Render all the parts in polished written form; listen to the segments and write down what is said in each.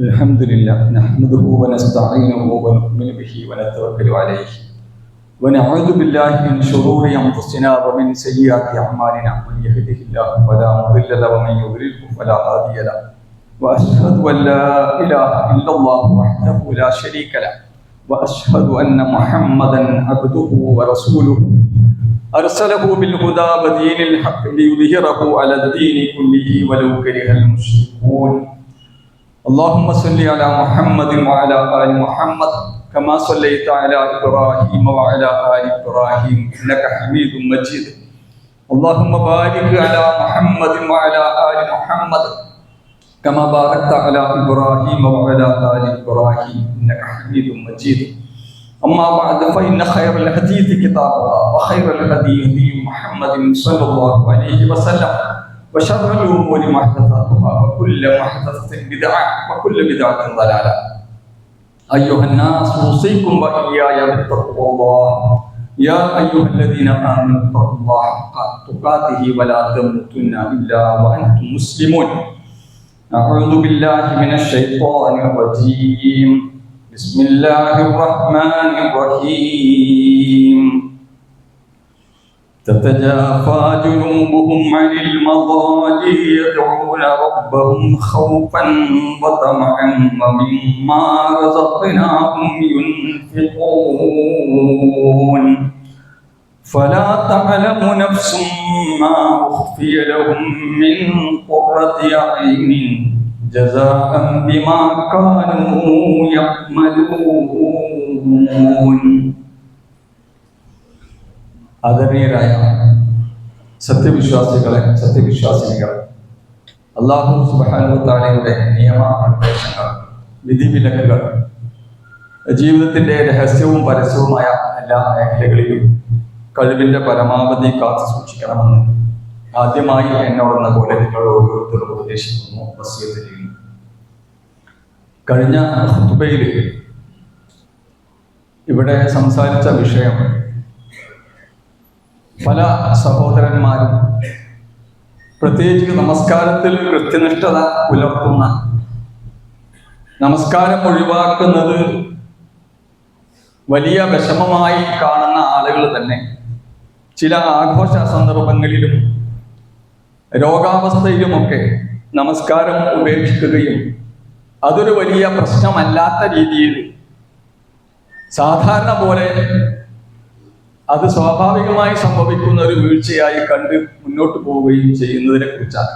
الحمد لله نحمده ونستعينه ونؤمن به ونتوكل عليه ونعوذ بالله من شرور انفسنا ومن سيئات اعمالنا من يهده الله فلا مضل له ومن يضلله فلا هادي له واشهد ان لا اله الا الله وحده لا شريك له واشهد ان محمدا عبده ورسوله ارسله بالهدى ودين الحق ليظهره على الدين كله ولو كره المشركون اللهم صل على محمد وعلى آل محمد كما صليت على إبراهيم وعلى آل إبراهيم إنك حميد مجيد اللهم بارك على محمد وعلى آل محمد كما باركت على إبراهيم وعلى آل إبراهيم إنك حميد مجيد أما بعد فإن خير الحديث كتاب الله وخير الهدي هدي محمد صلى الله عليه وسلم وشر الأمور محدثاتها وكل محدثة بدعة وكل بدعة ضلالة أيها الناس أوصيكم وإياي بتقوى الله يا أيها الذين آمنوا اتقوا الله حق تقاته ولا تموتن إلا وأنتم مسلمون أعوذ بالله من الشيطان الرجيم بسم الله الرحمن الرحيم تتجافى جنوبهم عن المضاجع يدعون ربهم خوفا وطمعا ومما رزقناهم ينفقون فلا تعلم نفس ما أخفي لهم من قرة أعين جزاء بما كانوا يعملون. ആദരണീയരായ സത്യവിശ്വാസിനികൾ, അല്ലാഹു സുബ്ഹാനഹു വ തആലയുടെ നിയമനിർദ്ദേശങ്ങൾ, വിധിവിലക്കുകൾ ജീവിതത്തിന്റെ രഹസ്യവും പരസ്യവുമായ എല്ലാ മേഖലകളിലും കഴിവിന്റെ പരമാവധി കാത്തു സൂക്ഷിക്കണമെന്ന് ആദ്യമായി എന്നോടെന്ന പോലെ നിങ്ങളോട് ഓരോരുത്തരും ഉപദേശിക്കുന്നു, വസിയത്ത് ചെയ്യുന്നു. കഴിഞ്ഞ ഖുതുബയിൽ ഇവിടെ സംസാരിച്ച വിഷയം പല സഹോദരന്മാരും പ്രത്യേകിച്ച് നമസ്കാരത്തിൽ കൃത്യനിഷ്ഠത പുലർത്തുന്ന, നമസ്കാരം ഒഴിവാക്കുന്നത് വലിയ വിഷമമായി കാണുന്ന ആളുകൾ തന്നെ ചില ആഘോഷ സന്ദർഭങ്ങളിലും രോഗാവസ്ഥയിലുമൊക്കെ നമസ്കാരം ഉപേക്ഷിക്കുകയും അതൊരു വലിയ പ്രശ്നമല്ലാത്ത രീതിയിൽ സാധാരണ പോലെ അത് സ്വാഭാവികമായി സംഭവിക്കുന്ന ഒരു വീഴ്ചയായി കണ്ട് മുന്നോട്ട് പോവുകയും ചെയ്യുന്നതിനെ കുറിച്ചാണ്.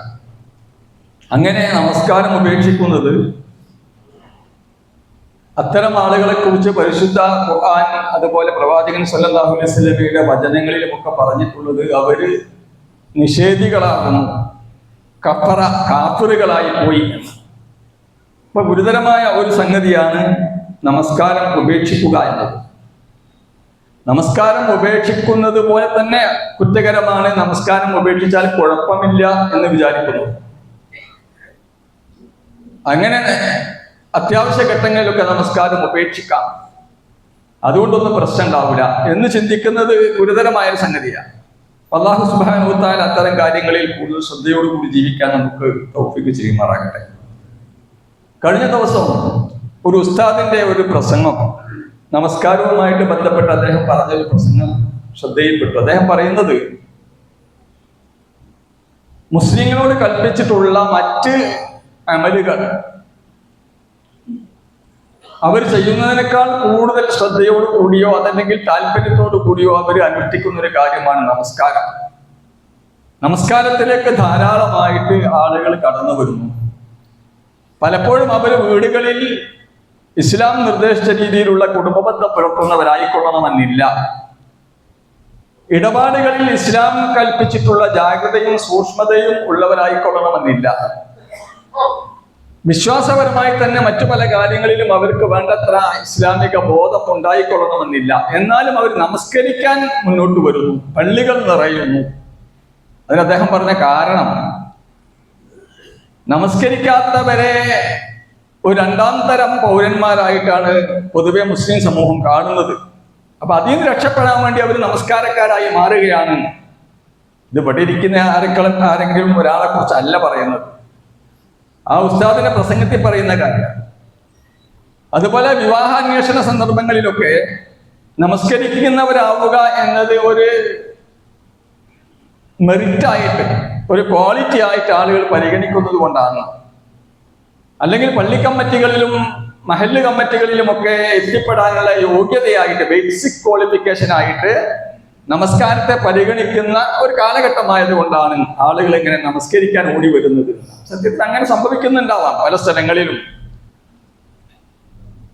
അങ്ങനെ നമസ്കാരം ഉപേക്ഷിക്കുന്നത് അത്തരം ആളുകളെ കുറിച്ച് പരിശുദ്ധ ഖുർആൻ അതുപോലെ പ്രവാചകൻ സല്ലല്ലാഹു അലൈഹി വസല്ലമയുടെ വചനങ്ങളിലുമൊക്കെ പറഞ്ഞിട്ടുള്ളത് അവര് നിഷേധികളാകുന്നു, കാഫിറുകളായി പോയി. അപ്പൊ ഗുരുതരമായ ഒരു സംഗതിയാണ് നമസ്കാരം ഉപേക്ഷിക്കുക എന്നത്. നമസ്കാരം ഉപേക്ഷിക്കുന്നത് പോലെ തന്നെ കുറ്റകരമാണ് നമസ്കാരം ഉപേക്ഷിച്ചാൽ കുഴപ്പമില്ല എന്ന് വിചാരിക്കുന്നു. അങ്ങനെ അത്യാവശ്യ ഘട്ടങ്ങളിലൊക്കെ നമസ്കാരം ഉപേക്ഷിക്കാം, അതുകൊണ്ടൊന്നും പ്രശ്നം ഉണ്ടാവില്ല എന്ന് ചിന്തിക്കുന്നത് ഗുരുതരമായ ഒരു സംഗതിയാണ്. അല്ലാഹു സുബ്ഹാനഹു വ തആല അത്തരം കാര്യങ്ങളിൽ കൂടുതൽ ശ്രദ്ധയോടുകൂടി ജീവിക്കാൻ നമുക്ക് തൗഫീഖ് ചെയ്യുമാറാകട്ടെ. കഴിഞ്ഞ ദിവസം ഒരു ഉസ്താദിന്റെ ഒരു പ്രസംഗം, നമസ്കാരവുമായിട്ട് ബന്ധപ്പെട്ട് അദ്ദേഹം പറഞ്ഞൊരു പ്രസംഗം ശ്രദ്ധയിൽപ്പെട്ടു. അദ്ദേഹം പറയുന്നത് മുസ്ലിങ്ങളോട് കൽപ്പിച്ചിട്ടുള്ള മറ്റ് അമലുകൾ അവർ ചെയ്യുന്നതിനേക്കാൾ കൂടുതൽ ശ്രദ്ധയോട് കൂടിയോ അതല്ലെങ്കിൽ താല്പര്യത്തോടു കൂടിയോ അവർ അനുഷ്ഠിക്കുന്ന ഒരു കാര്യമാണ് നമസ്കാരം. നമസ്കാരത്തിലേക്ക് ധാരാളമായിട്ട് ആളുകൾ കടന്നു വരുന്നു. പലപ്പോഴും അവർ വീടുകളിൽ ഇസ്ലാം നിർദ്ദേശിച്ച രീതിയിലുള്ള കുടുംബബന്ധം പുലർത്തുന്നവരായിക്കൊള്ളണമെന്നില്ല. ഇടപാടുകളിൽ ഇസ്ലാം കൽപ്പിച്ചിട്ടുള്ള ജാഗ്രതയും സൂക്ഷ്മതയും ഉള്ളവരായിക്കൊള്ളണമെന്നില്ല. വിശ്വാസപരമായി തന്നെ മറ്റു പല കാര്യങ്ങളിലും അവർക്ക് വേണ്ടത്ര ഇസ്ലാമിക ബോധം ഉണ്ടായിക്കൊള്ളണമെന്നില്ല. എന്നാലും അവർ നമസ്കരിക്കാൻ മുന്നോട്ട് വരുന്നു, പള്ളികൾ നിറയുന്നു. അതിന് അദ്ദേഹം പറഞ്ഞ കാരണം, നമസ്കരിക്കാത്തവരെ ഒരു രണ്ടാം തരം പൗരന്മാരായിട്ടാണ് പൊതുവെ മുസ്ലിം സമൂഹം കാണുന്നത്. അപ്പൊ അതിൽ നിന്ന് രക്ഷപ്പെടാൻ വേണ്ടി അവർ നമസ്കാരക്കാരായി മാറുകയാണ്. ഇത് ഇവിടെ ഇരിക്കുന്ന ആരെങ്കിലും ഒരാളെ കുറിച്ച് അല്ല പറയുന്നത്. ആ ഉസ്താദിന്റെ പ്രസംഗത്തിൽ പറയുന്ന കാര്യം അതുപോലെ വിവാഹാന്വേഷണ സന്ദർഭങ്ങളിലൊക്കെ നമസ്കരിക്കുന്നവരാവുക എന്നത് ഒരു മെറിറ്റായിട്ട്, ഒരു ക്വാളിറ്റി ആയിട്ട് ആളുകൾ പരിഗണിക്കുന്നത് കൊണ്ടാണ്. അല്ലെങ്കിൽ പള്ളി കമ്മിറ്റികളിലും മഹല്ല് കമ്മിറ്റികളിലുമൊക്കെ എത്തിപ്പെടാനുള്ള യോഗ്യതയായിട്ട്, ബേസിക് ക്വാളിഫിക്കേഷൻ ആയിട്ട് നമസ്കാരത്തെ പരിഗണിക്കുന്ന ഒരു കാലഘട്ടമായത് കൊണ്ടാണ് ആളുകൾ ഇങ്ങനെ നമസ്കരിക്കാൻ ഓടി വരുന്നത്. സത്യത്തിൽ അങ്ങനെ സംഭവിക്കുന്നുണ്ടാവാം പല സ്ഥലങ്ങളിലും.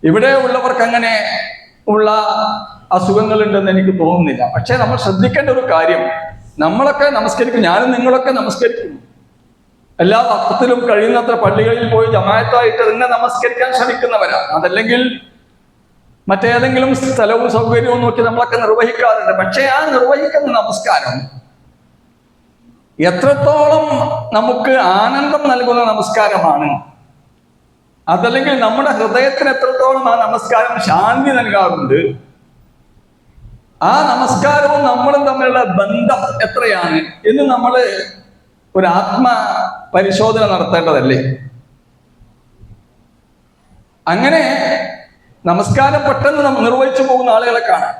ഇവിടെ ഉള്ളവർക്ക് അങ്ങനെ ഉള്ള അസുഖങ്ങളുണ്ടെന്ന് എനിക്ക് തോന്നുന്നില്ല. പക്ഷെ നമ്മൾ ശ്രദ്ധിക്കേണ്ട ഒരു കാര്യം, നമ്മളൊക്കെ നമസ്കരിക്കും, ഞാനും നിങ്ങളൊക്കെ നമസ്കരിക്കും. എല്ലാ വക്തത്തിലും കഴിയുന്നത്ര പള്ളികളിൽ പോയി ജമാഅത്തായിട്ട് തന്നെ നമസ്കരിക്കാൻ ശ്രമിക്കുന്നവരാ. അതല്ലെങ്കിൽ മറ്റേതെങ്കിലും സ്ഥലവും സൗകര്യവും നോക്കി നമ്മളൊക്കെ നിർവഹിക്കാറുണ്ട്. പക്ഷെ ആ നിർവഹിക്കുന്ന നമസ്കാരം എത്രത്തോളം നമുക്ക് ആനന്ദം നൽകുന്ന നമസ്കാരമാണ്, അതല്ലെങ്കിൽ നമ്മുടെ ഹൃദയത്തിന് എത്രത്തോളം ആ നമസ്കാരം ശാന്തി നൽകാറുണ്ട്, ആ നമസ്കാരവും നമ്മളും തമ്മിലുള്ള ബന്ധം എത്രയാണ് എന്ന് നമ്മൾ ഒരു ആത്മ പരിശോധന നടത്തേണ്ടതല്ലേ. അങ്ങനെ നമസ്കാരം പെട്ടെന്ന് നിർവഹിച്ചു പോകുന്ന ആളുകളെ കാണാം.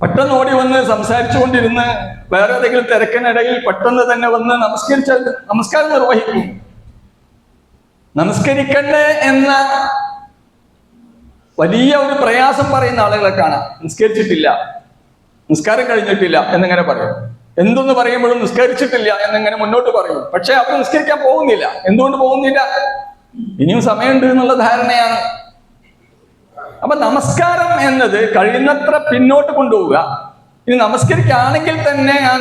പെട്ടെന്ന് ഓടി വന്ന് സംസാരിച്ചു കൊണ്ടിരുന്ന് വേറെ ഏതെങ്കിലും തിരക്കിനിടയിൽ പെട്ടെന്ന് തന്നെ വന്ന് നമസ്കാരം നിർവഹിക്കും. നമസ്കരിക്കണ്ടേ എന്ന വലിയ ഒരു പ്രയാസം പറയുന്ന ആളുകളെ കാണാം. നിസ്കരിച്ചിട്ടില്ല, നിസ്കാരം കഴിഞ്ഞിട്ടില്ല എന്നിങ്ങനെ പറയും. എന്തൊന്ന് പറയുമ്പോഴും നിസ്കരിച്ചിട്ടില്ല എന്നിങ്ങനെ മുന്നോട്ട് പറയും. പക്ഷെ അവർ നിസ്കരിക്കാൻ പോകുന്നില്ല. എന്തുകൊണ്ട് പോകുന്നില്ല? ഇനിയും സമയമുണ്ട് എന്നുള്ള ധാരണയാണ്. അപ്പൊ നമസ്കാരം എന്നത് കഴിയുന്നത്ര പിന്നോട്ട് കൊണ്ടുപോവുക. ഇനി നമസ്കരിക്കുകയാണെങ്കിൽ തന്നെ ആ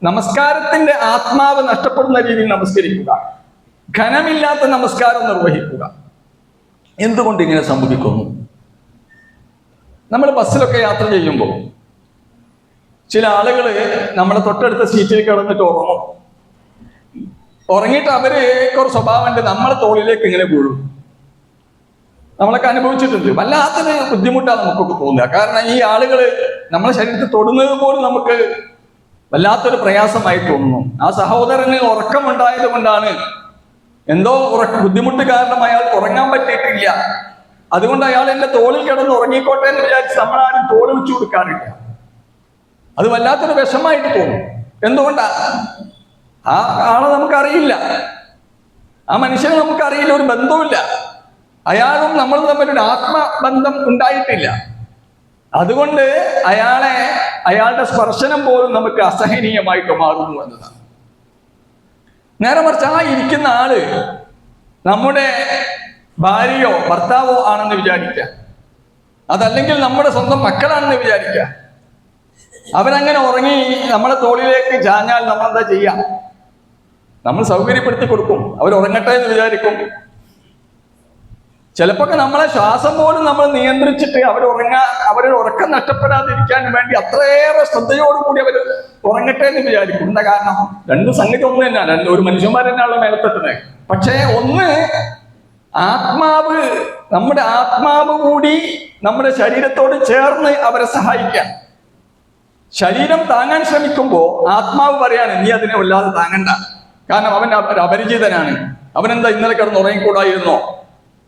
നമസ്കാരത്തിന്റെ ആത്മാവ് നഷ്ടപ്പെടുന്ന രീതിയിൽ നമസ്കരിക്കുക, ഘനമില്ലാത്ത നമസ്കാരം നിർവഹിക്കുക. എന്തുകൊണ്ട് ഇങ്ങനെ സംഭവിക്കുന്നു? നമ്മൾ ബസ്സിലൊക്കെ യാത്ര ചെയ്യുമ്പോൾ ചില ആളുകൾ നമ്മളെ തൊട്ടടുത്ത സീറ്റിൽ കിടന്നിട്ട് ഉറങ്ങും. ഉറങ്ങിയിട്ട് ഒരു സ്വഭാവമുണ്ട്, നമ്മളെ തോളിലേക്ക് ഇങ്ങനെ വീഴും. നമ്മളൊക്കെ അനുഭവിച്ചിട്ടുണ്ട്. വല്ലാത്തൊരു ബുദ്ധിമുട്ടാണ് നമുക്കൊക്കെ തോന്നുക. കാരണം ഈ ആളുകൾ നമ്മളെ ശരീരത്തിൽ തൊടുന്നത് പോലും നമുക്ക് വല്ലാത്തൊരു പ്രയാസമായി തോന്നുന്നു. ആ സഹോദരന് ഉറക്കമുണ്ടായത് കൊണ്ടാണ്, എന്തോ ബുദ്ധിമുട്ട് കാരണം അയാൾക്ക് ഉറങ്ങാൻ പറ്റിയിട്ടില്ല, അതുകൊണ്ട് അയാൾ എന്റെ തോളിൽ കിടന്ന് ഉറങ്ങിക്കോട്ടെ എന്ന് വിചാരിച്ച് നമ്മളാരും തോള് വെച്ചു കൊടുക്കാറില്ല. അത് വല്ലാത്തൊരു വിഷമായിട്ട് തോന്നും. എന്തുകൊണ്ടാ? ആ ആളെ നമുക്കറിയില്ല, ആ മനുഷ്യനെ നമുക്കറിയില്ല, ഒരു ബന്ധവുമില്ല, അയാളും നമ്മൾ തമ്മിലൊരു ആത്മബന്ധം ഉണ്ടായിട്ടില്ല. അതുകൊണ്ട് അയാളുടെ സ്പർശനം പോലും നമുക്ക് അസഹനീയമായിട്ട് മാറുന്നു എന്നതാണ്. നേരെ മറിച്ച് ആ ഇരിക്കുന്ന ആള് നമ്മുടെ ഭാര്യയോ ഭർത്താവോ ആണെന്ന് വിചാരിക്കുക, അതല്ലെങ്കിൽ നമ്മുടെ സ്വന്തം മക്കളാണെന്ന് വിചാരിക്കുക. അവരങ്ങനെ ഉറങ്ങി നമ്മളെ തോളിലേക്ക് ചാഞ്ഞാൽ നമ്മൾ എന്താ ചെയ്യാം? നമ്മൾ സൗകര്യപ്പെടുത്തി കൊടുക്കും, അവർ ഉറങ്ങട്ടെ എന്ന് വിചാരിക്കും. ചിലപ്പോ നമ്മളെ ശ്വാസം പോലും നമ്മൾ നിയന്ത്രിച്ചിട്ട് അവരുടെ ഉറക്കം നഷ്ടപ്പെടാതിരിക്കാൻ വേണ്ടി അത്രയേറെ ശ്രദ്ധയോടുകൂടി അവർ ഉറങ്ങട്ടെ എന്ന് വിചാരിക്കും. എന്താ കാരണം? രണ്ടു സംഗതി ഒന്ന് തന്നെയാണ്, ഒരു മനുഷ്യന്മാർ തന്നെയാണ് മേലത്തെട്ടുന്നത്. പക്ഷേ ഒന്ന് നമ്മുടെ ആത്മാവ് കൂടി നമ്മുടെ ശരീരത്തോട് ചേർന്ന് അവരെ സഹായിക്കാം. ശരീരം താങ്ങാൻ ശ്രമിക്കുമ്പോൾ ആത്മാവ് പറയാണ്, നീ അതിനെ വല്ലാതെ താങ്ങണ്ട, കാരണം അവൻ അപരിചിതനാണ്, അവനെന്താ ഇന്നലെ കിടന്ന് ഉറങ്ങിക്കൂടായിരുന്നോ,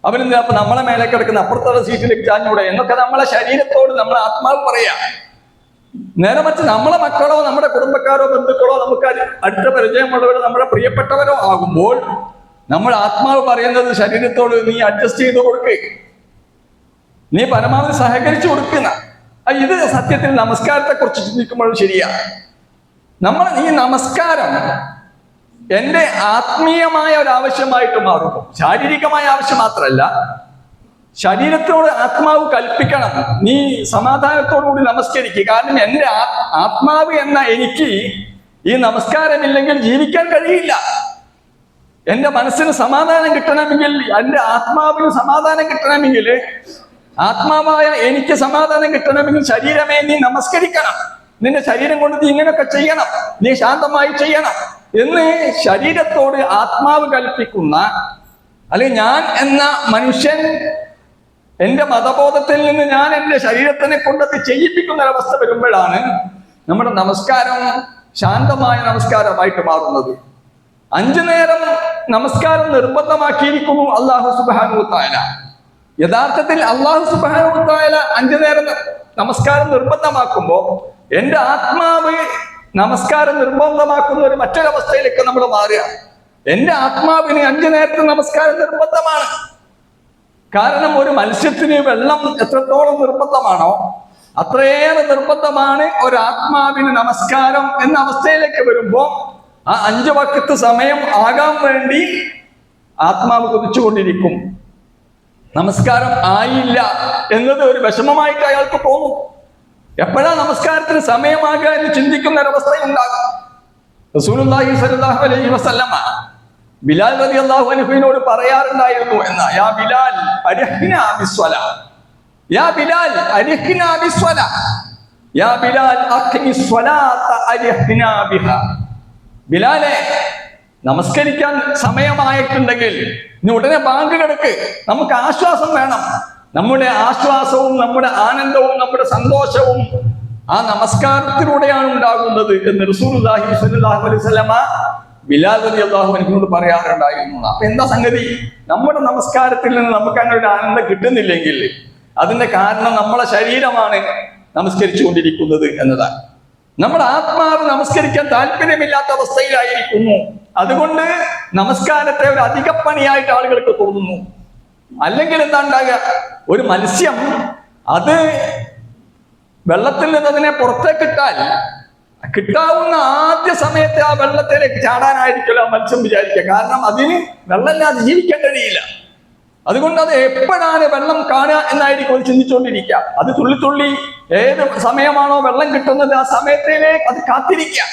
അവനെന്താ അപ്പൊ നമ്മളെ മേലെ കിടക്കുന്ന അപ്പുറത്തുള്ള സീറ്റിലേക്ക് ചാഞ്ഞൂടെ എന്നൊക്കെ നമ്മളെ ശരീരത്തോട് നമ്മളെ ആത്മാവ് പറയാ. നേരെ മറിച്ച് നമ്മളെ മക്കളോ നമ്മുടെ കുടുംബക്കാരോ ബന്ധുക്കളോ നമുക്ക് അടുത്ത പരിചയമുള്ളവരോ നമ്മുടെ പ്രിയപ്പെട്ടവരോ ആകുമ്പോൾ നമ്മൾ ആത്മാവ് പറയുന്നത് ശരീരത്തോട് നീ അഡ്ജസ്റ്റ് ചെയ്ത് കൊടുക്കുക, നീ പരമാവധി സഹകരിച്ചു കൊടുക്കുന്ന. ഇത് സത്യത്തിൽ നമസ്കാരത്തെ കുറിച്ച് ചിന്തിക്കുമ്പോഴും ശരിയാണ്. ഈ നമസ്കാരം എന്റെ ആത്മീയമായ ഒരു ആവശ്യമായിട്ട് മാറുന്നു. ശാരീരികമായ ആവശ്യം മാത്രമല്ല, ശരീരത്തോട് ആത്മാവ് കൽപ്പിക്കണം, നീ സമാധാനത്തോടുകൂടി നമസ്കരിക്കുക. കാരണം എന്റെ ആത്മാവ് എന്ന എനിക്ക് ഈ നമസ്കാരമില്ലെങ്കിൽ ജീവിക്കാൻ കഴിയില്ല. എന്റെ മനസ്സിന് സമാധാനം കിട്ടണമെങ്കിൽ, എന്റെ ആത്മാവിന് സമാധാനം കിട്ടണമെങ്കിൽ, ആത്മാവായ എനിക്ക് സമാധാനം കിട്ടണമെങ്കിൽ ശരീരമേ നീ നമസ്കരിക്കണം, നിന്റെ ശരീരം കൊണ്ട് നീ ഇങ്ങനെയൊക്കെ ചെയ്യണം, നീ ശാന്തമായി ചെയ്യണം എന്ന് ശരീരത്തോട് ആത്മാവ് കൽപ്പിക്കുന്ന, അല്ലെങ്കിൽ ഞാൻ എന്ന മനുഷ്യൻ എന്റെ മതബോധത്തിൽ നിന്ന് ഞാൻ എന്റെ ശരീരത്തിനെ കൊണ്ടത് ചെയ്യിപ്പിക്കുന്ന ഒരവസ്ഥ വരുമ്പോഴാണ് നമ്മുടെ നമസ്കാരം ശാന്തമായ നമസ്കാരമായിട്ട് മാറുന്നത്. 5 നേരം നമസ്കാരം നിർബന്ധമാക്കിയിരിക്കുന്നു അല്ലാഹു സുബ്ഹാനഹു വ തആല. യഥാർത്ഥത്തിൽ അല്ലാഹു സുബ്ഹാനഹു വ തആല 5 നേരം നമസ്കാരം നിർബന്ധമാക്കുമ്പോൾ എൻ്റെ ആത്മാവ് നമസ്കാരം നിർബന്ധമാക്കുന്ന ഒരു മറ്റൊരവസ്ഥയിലേക്ക് നമ്മൾ മാറുക. എൻ്റെ ആത്മാവിന് 5 നേരത്തെ നമസ്കാരം നിർബന്ധമാണ്. കാരണം ഒരു മത്സ്യത്തിന് വെള്ളം എത്രത്തോളം നിർബന്ധമാണോ അത്രയേറെ നിർബന്ധമാണ് ഒരാത്മാവിന് നമസ്കാരം എന്ന അവസ്ഥയിലേക്ക് വരുമ്പോൾ ആ 5 വഖത്ത് സമയം ആകാൻ വേണ്ടി ആത്മാവ് കൊതിച്ചുകൊണ്ടിരിക്കും. നമസ്കാരം ആയില്ല എന്നത് ഒരു വിഷമമായിട്ട് അയാൾക്ക് തോന്നും. എപ്പോഴാ നമസ്കാരത്തിന് സമയമാകുക എന്ന് ചിന്തിക്കുന്ന ഒരവസ്ഥ ഉണ്ടാകും. റസൂലുള്ളാഹി സ്വല്ലല്ലാഹു അലൈഹി വസല്ലമ ബിലാൽ റളിയല്ലാഹു അൻഹുവിനോട് പറയാറുണ്ടായിരുന്നു എന്നാ, യാ ബിലാൽ അരിഹ്നാ ബിസ്വലാ, യാ ബിലാൽ അരിഹ്നാ ബിസ്വലാ, യാ ബിലാൽ അഖിമിസ് സ്വലാത അരിഹ്നാ ബിഹാ. ബിലാലെ, നമസ്കരിക്കാൻ സമയമായിട്ടുണ്ടെങ്കിൽ നീ ഉടനെ ബാങ്ക് കിടക്ക്, നമുക്ക് ആശ്വാസം വേണം. നമ്മുടെ ആശ്വാസവും നമ്മുടെ ആനന്ദവും നമ്മുടെ സന്തോഷവും ആ നമസ്കാരത്തിലൂടെയാണ് ഉണ്ടാകുന്നത് എന്ന് റസൂലുള്ളാഹി സ്വല്ലല്ലാഹു അലൈഹി വസല്ലമ ബിലാൽ റളിയല്ലാഹു അൻഹുവിനോട് പറയാറുണ്ടായിരുന്നു. അപ്പൊ എന്താ സംഗതി? നമ്മുടെ നമസ്കാരത്തിൽ നിന്ന് നമുക്ക് അങ്ങനെ ഒരു ആനന്ദം കിട്ടുന്നില്ലെങ്കിൽ അതിന്റെ കാരണം നമ്മളെ ശരീരമാണ് നമസ്കരിച്ചു കൊണ്ടിരിക്കുന്നത് എന്നതാണ്. നമ്മുടെ ആത്മാവ് നമസ്കരിക്കാൻ താല്പര്യമില്ലാത്ത അവസ്ഥയിലായിരിക്കുന്നു. അതുകൊണ്ട് നമസ്കാരത്തെ ഒരു അധികപ്പണിയായിട്ട് ആളുകൾക്ക് തോന്നുന്നു. അല്ലെങ്കിൽ എന്താ ഉണ്ടാകുക? ഒരു മത്സ്യം അത് വെള്ളത്തിൽ നിന്ന് അതിനെ പുറത്തേക്ക് ഇട്ടാൽ കിട്ടാവുന്ന ആദ്യ സമയത്ത് ആ വെള്ളത്തിലേക്ക് ചാടാനായിരിക്കുമല്ലോ ആ മത്സ്യം വിചാരിക്കുക. കാരണം അതിന് വെള്ളമില്ലാതെ ജീവിക്കാൻ കഴിയില്ല. അതുകൊണ്ട് അത് എപ്പോഴാണ് വെള്ളം കാണുക എന്നായിരിക്കും അത് ചിന്തിച്ചുകൊണ്ടിരിക്കുക. അത് തുള്ളി തുള്ളി ഏത് സമയമാണോ വെള്ളം കിട്ടുന്നത് ആ സമയത്തിലേക്ക് അത് കാത്തിരിക്കുക.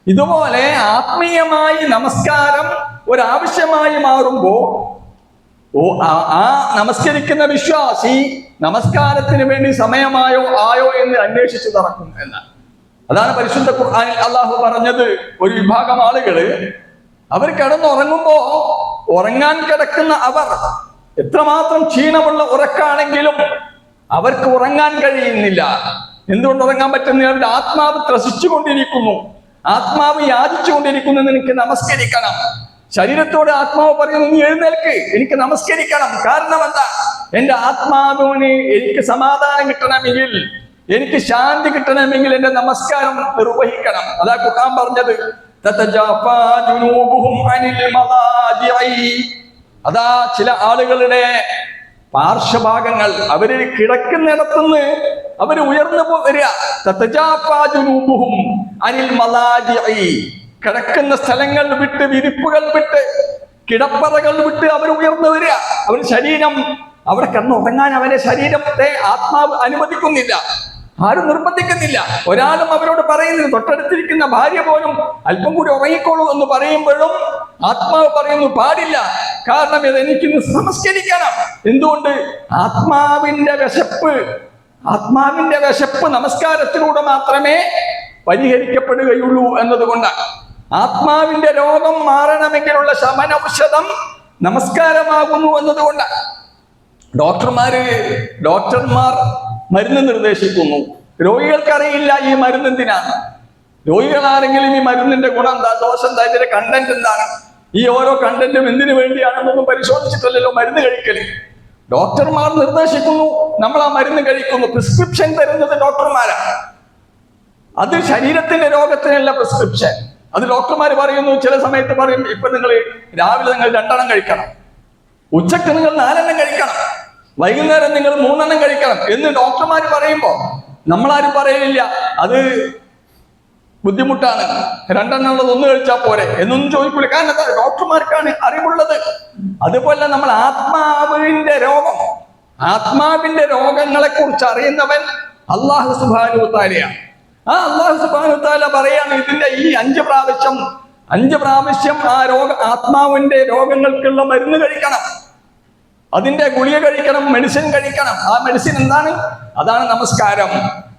ഇതുപോലെ ആത്മീയമായി നമസ്കാരം ഒരാവശ്യമായി മാറുമ്പോ ആ നമസ്കരിക്കുന്ന വിശ്വാസി നമസ്കാരത്തിന് വേണ്ടി സമയമായോ ആയോ എന്ന് അന്വേഷിച്ച് നടക്കും എന്നാണ്. അതാണ് പരിശുദ്ധ ഖുർആനിൽ അള്ളാഹു പറഞ്ഞത്. ഒരു വിഭാഗം ആളുകള് അവർ കിടന്നുറങ്ങുമ്പോ ഉറങ്ങാൻ കിടക്കുന്ന അവർ എത്രമാത്രം ക്ഷീണമുള്ള ഉറക്കാണെങ്കിലും അവർക്ക് ഉറങ്ങാൻ കഴിയുന്നില്ല. എന്തുകൊണ്ട് ഉറങ്ങാൻ പറ്റുന്നില്ല? അവരുടെ ആത്മാവ് ത്രസിച്ചുകൊണ്ടിരിക്കുന്നു, ആത്മാവ് യാചിച്ചുകൊണ്ടിരിക്കുന്നു, എനിക്ക് നമസ്കരിക്കണം. ശരീരത്തോട് ആത്മാവ് പറയുന്നു, നീ എഴുന്നേൽക്ക്, എനിക്ക് നമസ്കരിക്കണം. കാരണം എന്താ? എന്റെ ആത്മാവിന് എനിക്ക് സമാധാനം കിട്ടണമെങ്കിൽ, എനിക്ക് ശാന്തി കിട്ടണമെങ്കിൽ എന്റെ നമസ്കാരം നിർവഹിക്കണം. അതാ ഖുർആൻ പറഞ്ഞത്, തതജാഫാ ജുനൂബുഹും അനിൽ മളാജിഇ. അതാ ചില ആളുകളുടെ പാർശ്വഭാഗങ്ങൾ അവര് കിടക്കുന്നിടത്തുനിന്ന് അവര് ഉയർന്നു വരിക. തതജാഫാ ജുനൂബുഹും അനിൽ മളാജിഇ. കിടക്കുന്ന സ്ഥലങ്ങൾ വിട്ട്, വിരിപ്പുകൾ വിട്ട്, കിടപ്പറകൾ വിട്ട് അവർ ഉയർന്നു വരിക. അവരുടെ ശരീരം അവിടെ കിടന്നുറങ്ങാൻ അവന്റെ ശരീരത്തെ ആത്മാവ് അനുവദിക്കുന്നില്ല, ആരും നിർബന്ധിക്കുന്നില്ല. ഒരാളും അവരോട് പറയുന്നില്ല. തൊട്ടടുത്തിരിക്കുന്ന ഭാര്യ പോലും അല്പം കൂടി ഉറങ്ങിക്കോളൂ എന്ന് പറയുമ്പോഴും ആത്മാവ് പറയുന്നു പാടില്ല. കാരണം ഇത് എനിക്ക് നമസ്കരിക്കണം. എന്തുകൊണ്ട്? ആത്മാവിന്റെ വിശപ്പ് നമസ്കാരത്തിലൂടെ മാത്രമേ പരിഹരിക്കപ്പെടുകയുള്ളൂ എന്നതുകൊണ്ടാണ്. ആത്മാവിന്റെ രോഗം മാറണമെങ്കിലുള്ള ശമനൌഷധം നമസ്കാരമാകുന്നു എന്നതുകൊണ്ടാണ്. ഡോക്ടർമാർ മരുന്ന് നിർദ്ദേശിക്കുന്നു. രോഗികൾക്കറിയില്ല ഈ മരുന്ന് എന്തിനാണ്. രോഗികളാണെങ്കിലും ഈ മരുന്നിന്റെ ഗുണം എന്താ, ദോഷം എന്താ, ഇതിന്റെ കണ്ടന്റ് എന്താണ്, ഈ ഓരോ കണ്ടന്റും എന്തിനു വേണ്ടിയാണെന്നൊന്നും പരിശോധിച്ചിട്ടല്ലല്ലോ മരുന്ന് കഴിക്കല്. ഡോക്ടർമാർ നിർദ്ദേശിക്കുന്നു, നമ്മൾ ആ മരുന്ന് കഴിക്കുന്നു. പ്രിസ്ക്രിപ്ഷൻ തരുന്നത് ഡോക്ടർമാരാണ്. അത് ശരീരത്തിന്റെ രോഗത്തിനുള്ള പ്രിസ്ക്രിപ്ഷൻ. അത് ഡോക്ടർമാർ പറയുന്നു. ചില സമയത്ത് പറയും, ഇപ്പൊ രാവിലെ നിങ്ങൾ 2 എണ്ണം കഴിക്കണം, ഉച്ചക്ക് നിങ്ങൾ 4 എണ്ണം കഴിക്കണം, വൈകുന്നേരം നിങ്ങൾ 3 എണ്ണം കഴിക്കണം എന്ന് ഡോക്ടർമാർ പറയുമ്പോ നമ്മളാരും പറയില്ല അത് ബുദ്ധിമുട്ടാണ്, 2 എണ്ണം ഉള്ളത് 1 കഴിച്ചാൽ പോരെ എന്നൊന്നും ചോദിക്കൂല. കാരണം എന്താ? ഡോക്ടർമാർക്കാണ് അറിവുള്ളത്. അതുപോലെ നമ്മൾ ആത്മാവിന്റെ രോഗങ്ങളെ കുറിച്ച് അറിയുന്നവൻ അല്ലാഹു സുബ്ഹാനഹു വ തആലയാണ്. ആ അല്ലാഹു സുബ്ഹാനഹു വ തആല പറയാണ്, ഇതിന്റെ ഈ 5 പ്രാവശ്യം ആ ആത്മാവിന്റെ രോഗങ്ങൾക്കുള്ള മരുന്ന് കഴിക്കണം, അതിന്റെ ഗുളിക കഴിക്കണം, മെഡിസിൻ കഴിക്കണം. ആ മെഡിസിൻ എന്താണ്? അതാണ് നമസ്കാരം.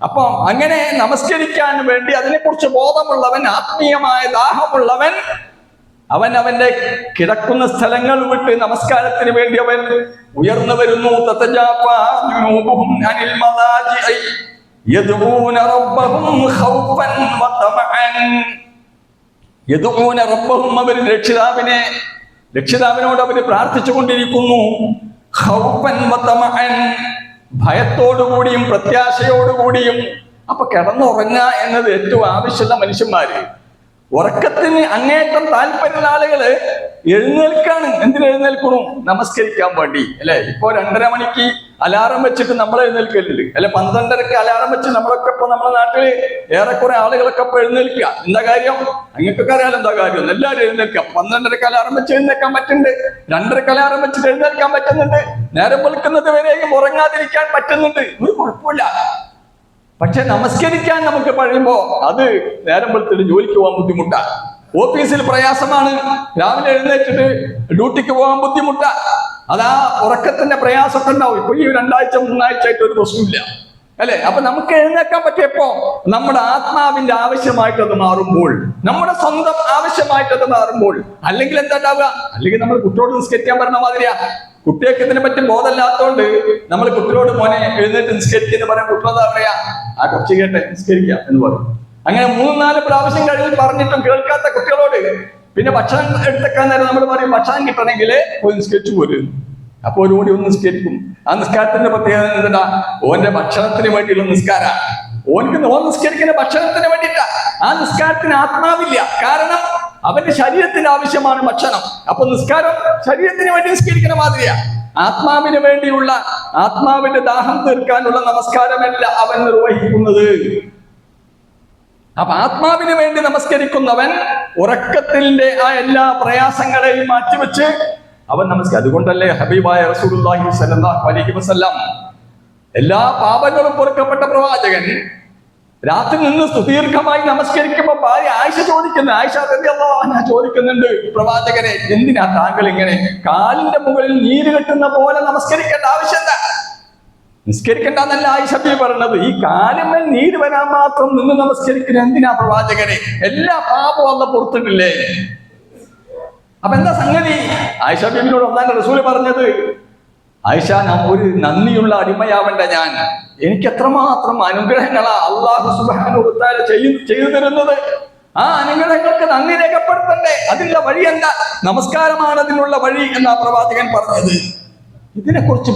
അപ്പൊ അങ്ങനെ നമസ്കരിക്കാൻ വേണ്ടി അതിനെക്കുറിച്ച് ബോധമുള്ളവൻ, ആത്മീയമായ ദാഹമുള്ളവൻ, അവന്റെ കിടക്കുന്ന സ്ഥലങ്ങൾ വിട്ട് നമസ്കാരത്തിന് വേണ്ടി അവൻ ഉയർന്നു വരുന്നു. തതജാഫാ ജുനൂബുഹും അനിൽ മളാജിഇ യദ്ഊന റബ്ബഹും ഖൗഫൻ വതമഅൻ. യദ്ഊന റബ്ബഹും, അവർ രക്ഷിതാവിനോട് അവർ പ്രാർത്ഥിച്ചു കൊണ്ടിരിക്കുന്നു. ഖൗഫൻ വതമഅൻ, ഭയത്തോടുകൂടിയും പ്രത്യാശയോടുകൂടിയും. അപ്പൊ കിടന്നുറങ്ങുക എന്നത് ഏറ്റവും ആവശ്യമുള്ള മനുഷ്യന്മാര്. ഉറക്കത്തിന് അങ്ങേറ്റം താല്പര്യമുള്ള ആളുകള് എഴുന്നേൽക്കാണ്. എന്തിനു എഴുന്നേൽക്കണു? നമസ്കരിക്കാൻ വേണ്ടി അല്ലെ. ഇപ്പൊ 2:30 മണിക്ക് അലാറം വെച്ചിട്ട് നമ്മൾ എഴുന്നേൽക്കലുണ്ട് അല്ലെ. 12:30ക്ക് അലാറം വെച്ച് നമ്മളൊക്കെ ഇപ്പൊ നമ്മുടെ നാട്ടില് ഏറെക്കുറെ ആളുകളൊക്കെ ഇപ്പൊ എഴുന്നേൽക്കുക. എന്താ കാര്യം? അങ്ങക്കൊക്കെ അറിയാലോ എന്താ കാര്യം. എല്ലാവരും എഴുന്നേൽക്കാം. 12:30ക്ക് അലാറം വെച്ച് എഴുന്നേൽക്കാൻ പറ്റുന്നുണ്ട്, 2:30ക്ക് അലാറം വെച്ചിട്ട് എഴുന്നേൽക്കാൻ പറ്റുന്നുണ്ട്, നേരം വെളുക്കുന്നത് വരെയും ഉറങ്ങാതിരിക്കാൻ പറ്റുന്നുണ്ട്. ഒരു കുഴപ്പമില്ല. പക്ഷെ നമസ്കരിക്കാൻ നമുക്ക് കഴിയുമ്പോ അത് നേരം വെളുത്തിട്ട് ജോലിക്ക് പോകാൻ ബുദ്ധിമുട്ടാണ്, ഓഫീസിൽ പ്രയാസമാണ്, രാവിലെ എഴുന്നേറ്റിട്ട് ഡ്യൂട്ടിക്ക് പോകാൻ ബുദ്ധിമുട്ടാ. അതാ ഉറക്കത്തിന്റെ പ്രയാസമൊക്കെ ഉണ്ടാവും. ഇപ്പൊ ഈ 2 ആഴ്ച 3 ആഴ്ചയായിട്ട് ഒരു പ്രശ്നമില്ല അല്ലെ. അപ്പൊ നമുക്ക് എഴുന്നേക്കാൻ പറ്റിയപ്പോ നമ്മുടെ ആത്മാവിന്റെ ആവശ്യമായിട്ട് അത് മാറുമ്പോൾ, നമ്മുടെ സ്വന്തം ആവശ്യമായിട്ട് അത് മാറുമ്പോൾ. അല്ലെങ്കിൽ എന്താ ഉണ്ടാവുക? അല്ലെങ്കിൽ നമ്മൾ കുട്ടിയോട് നിസ്കരിക്കാൻ പറഞ്ഞ മാതിരിയാ. കുട്ടിയൊക്കെ ഇതിനെ പറ്റി ബോധമില്ലാത്തതുകൊണ്ട് നമ്മൾ കുട്ടിയോട് മോനെ എഴുന്നേറ്റ് നിസ്കരിക്കുന്ന പറയാൻ കുട്ടികളെന്താ പറയാ? ആ കുറച്ച് കേട്ടെ നിസ്കരിക്കാം എന്ന് പറയും. അങ്ങനെ 3-4 പ്രാവശ്യം കഴിഞ്ഞ് പറഞ്ഞിട്ടും കേൾക്കാത്ത കുട്ടികളോട് പിന്നെ ഭക്ഷണം എടുത്തേക്കാൻ നേരം നമ്മൾ പറയും ഭക്ഷണം കിട്ടണമെങ്കിൽ പോയി നിസ്കരിച്ചു പോരും. അപ്പൊ ഒരു കൂടി ഒന്ന് നിസ്കരിക്കും. ആ നിസ്കാരത്തിന്റെ പ്രത്യേകത എന്താ? ഓന്റെ ഭക്ഷണത്തിന് വേണ്ടിയുള്ള നിസ്കാര. ഓൻ നിസ്കരിക്കുന്ന ഭക്ഷണത്തിന് വേണ്ടിയിട്ടാ. ആ നിസ്കാരത്തിന് ആത്മാവില്ല. കാരണം അവന്റെ ശരീരത്തിന്റെ ആവശ്യമാണ് ഭക്ഷണം. അപ്പൊ നിസ്കാരം ശരീരത്തിന് വേണ്ടി നിസ്കരിക്കുന്ന മാതിരിയാ. ആത്മാവിന് വേണ്ടിയുള്ള, ആത്മാവിന്റെ ദാഹം തീർക്കാനുള്ള നമസ്കാരമല്ല അവൻ നിർവഹിക്കുന്നത്. അപ്പൊ ആത്മാവിന് വേണ്ടി നമസ്കരിക്കുന്നവൻ ഉറക്കത്തിന്റെ ആ എല്ലാ പ്രയാസങ്ങളെയും മാറ്റിവെച്ച് അവൻ നമസ്കാരം. അതുകൊണ്ടല്ലേ ഹബീബായ റസൂലുള്ളാഹി സ്വല്ലല്ലാഹു അലൈഹി വസല്ലം എല്ലാ പാപങ്ങളും പൊറുക്കപ്പെട്ട പ്രവാചകൻ രാത്രി നിന്ന് സുദീർഘമായി നമസ്കരിക്കുമ്പോ ഭാര്യ ആയിഷ ചോദിക്കുന്നു, ആയിഷ റളിയല്ലാഹു അൻഹ ചോദിക്കുന്നുണ്ട്, പ്രവാചകനെ എന്തിനാ താങ്കൾ ഇങ്ങനെ കാലിന്റെ മുകളിൽ നീര് കെട്ടുന്ന പോലെ നമസ്കരിക്കേണ്ട ആവശ്യമില്ല? നിസ്കരിക്കണ്ടെന്നല്ല ആയിഷ ബി പറഞ്ഞത്. ഈ കാലിന്മേൽ നീര് വരാൻ മാത്രം നിന്ന് നമസ്കരിക്കുന്നത് എന്തിനാ പ്രവാചകനെ? എല്ലാ പാപവും അല്ലാഹു പുറത്തിട്ടില്ലേ? അപ്പൊ എന്താ സംഗതി? ആയിഷ ബീബിനോട് അല്ലാഹുവിന്റെ റസൂല് പറഞ്ഞത്, ആയിഷ, ഒരു നന്ദിയുള്ള അടിമയാവണ്ട ഞാൻ. എനിക്ക് എത്രമാത്രം അനുഗ്രഹങ്ങളാ അല്ലാഹു സുബ്ഹാനഹു വ തആല ചെയ്തു തരുന്നത്. ആ അനുഗ്രഹങ്ങൾക്ക് നന്ദി രേഖപ്പെടുത്തണ്ടേ? അതിനുള്ള വഴി എന്താ? നമസ്കാരമാണ് അതിനുള്ള വഴി എന്നാ പ്രവാചകൻ പറഞ്ഞത്. ഇതിനെക്കുറിച്ച്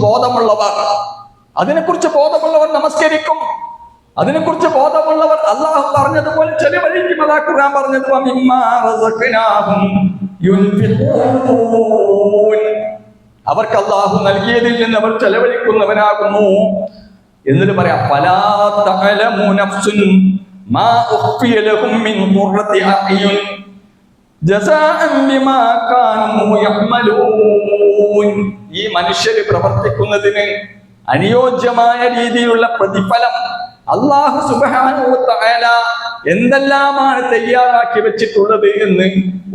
ബോധമുള്ളവർ നമസ്കരിക്കും. അതിനെക്കുറിച്ച് ബോധമുള്ളവർ അല്ലാഹു പറഞ്ഞതുപോലെ ചെലവഴിക്കും. അതാ ഖുർആൻ പറഞ്ഞത്, വമിമ്മാ റസഖ്നാഹും യുൻഫിഖൂൻ, അവർക്ക് അല്ലാഹു നൽകിയതിൽ നിന്ന് അവർ ചെലവഴിക്കുന്നവരാകുന്നു. എന്നിട്ട് പറയാം, ഫലാ തഅലമു നഫ്സുൻ മാ ഉഖ്ഫിയ ലഹും മിൻ ഖുർറത്തി അഅ്യുൻ ജസാഅൻ ബിമാ കാനൂ യഅ്മലൂൻ. ഈ മനുഷ്യർ പ്രവർത്തിക്കുന്നതിന് അനുയോജ്യമായ രീതിയിലുള്ള പ്രതിഫലം അല്ലാഹു സുബ്ഹാനഹു വ തആല എന്തെല്ലാമാണ് തയ്യാറാക്കി വെച്ചിട്ടുള്ളത് എന്ന്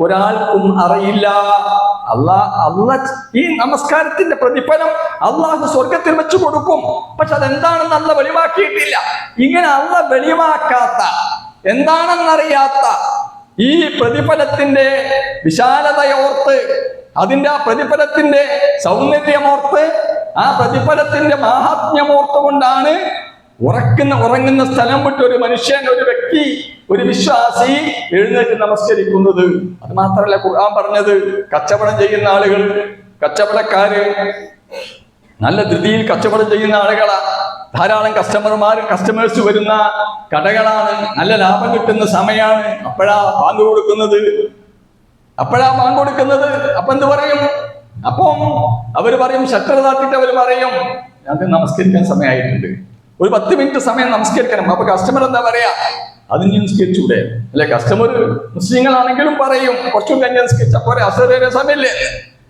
ഒരാൾക്കും അറിയില്ല. ഈ നമസ്കാരത്തിന്റെ പ്രതിഫലം അല്ലാഹു സ്വർഗത്തിൽ വെച്ച് കൊടുക്കും. പക്ഷെ അതെന്താണെന്ന് അല്ലാഹു വെളിവാക്കിയിട്ടില്ല. ഇങ്ങനെ അല്ലാഹു വെളിവാക്കാത്ത, എന്താണെന്നറിയാത്ത ഈ പ്രതിഫലത്തിന്റെ വിശാലതയോർത്ത്, അതിന്റെ ആ പ്രതിഫലത്തിന്റെ സൗന്ദര്യമോർത്ത്, ആ പ്രതിഫലത്തിന്റെ മാഹാത്മ്യമോർത്ത് കൊണ്ടാണ് ഉറങ്ങുന്ന സ്ഥലം വിട്ട് ഒരു മനുഷ്യൻ, ഒരു വ്യക്തി, ഒരു വിശ്വാസി എഴുന്നേറ്റ് നമസ്കരിക്കുന്നത്. അത് മാത്രമല്ല ഖുർആൻ പറഞ്ഞത്, കച്ചവടം ചെയ്യുന്ന ആളുകൾ, കച്ചവടക്കാര് നല്ല ധൃതിയിൽ കച്ചവടം ചെയ്യുന്ന ആളുകളാ. ധാരാളം കസ്റ്റമേഴ്സ് വരുന്ന കടകളാണ്. നല്ല ലാഭം കിട്ടുന്ന സമയമാണ്. അപ്പോഴാ ബാങ്ക് കൊടുക്കുന്നത്. അപ്പൊ എന്ത് പറയും? അപ്പം അവര് പറയും, ഷട്ടർ താത്തിട്ട് അവര് പറയും, ഞങ്ങൾക്ക് നമസ്കരിക്കാൻ സമയമായിട്ടുണ്ട്, ഒരു 10 മിനിറ്റ് സമയം നമസ്കരിക്കണം. അപ്പൊ കസ്റ്റമർ എന്താ പറയാ? അതിന് നിസ്കരിച്ചൂടെ അല്ലെ? കസ്റ്റമർ മുസ്ലിങ്ങളാണെങ്കിലും പറയും, കുറച്ചും കഴിഞ്ഞ് നിസ്കരിച്ച പോലെ അസറിന്റെ സമയമില്ലേ?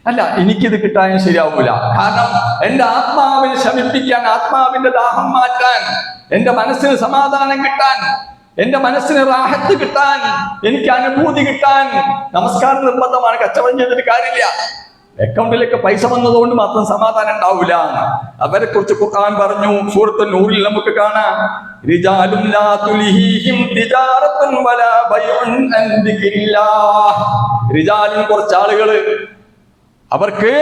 അല്ല, എനിക്കിത് കിട്ടാൻ ശരിയാവൂല. കാരണം എന്റെ ആത്മാവിനെ ശമിപ്പിക്കാൻ, ആത്മാവിന്റെ ദാഹം മാറ്റാൻ, എന്റെ മനസ്സിന് സമാധാനം കിട്ടാൻ, എന്റെ മനസ്സിന് റാഹത്ത് കിട്ടാൻ, എനിക്ക് അനുഭൂതി കിട്ടാൻ നമസ്കാരം നിർബന്ധമാണ്. കച്ചവടം ചെയ്തിട്ട് കാര്യമില്ല. അക്കൗണ്ടിലേക്ക് പൈസ വന്നതുകൊണ്ട് മാത്രം സമാധാനം ഉണ്ടാവില്ല. അവരെ കുറിച്ച് ഖുർആൻ പറഞ്ഞു. സൂറത്തുൽ നൂറിൽ നമുക്ക് കാണാം, റിജാലുൻ ലാ തുൽഹീഹിം തിജാറത്തുൻ വലാ ബൈഉൻ അൻ ദിക്രില്ലാഹ്. റിജാലുൻ, കുറച്ച് ആളുകള്, അവർക്ക്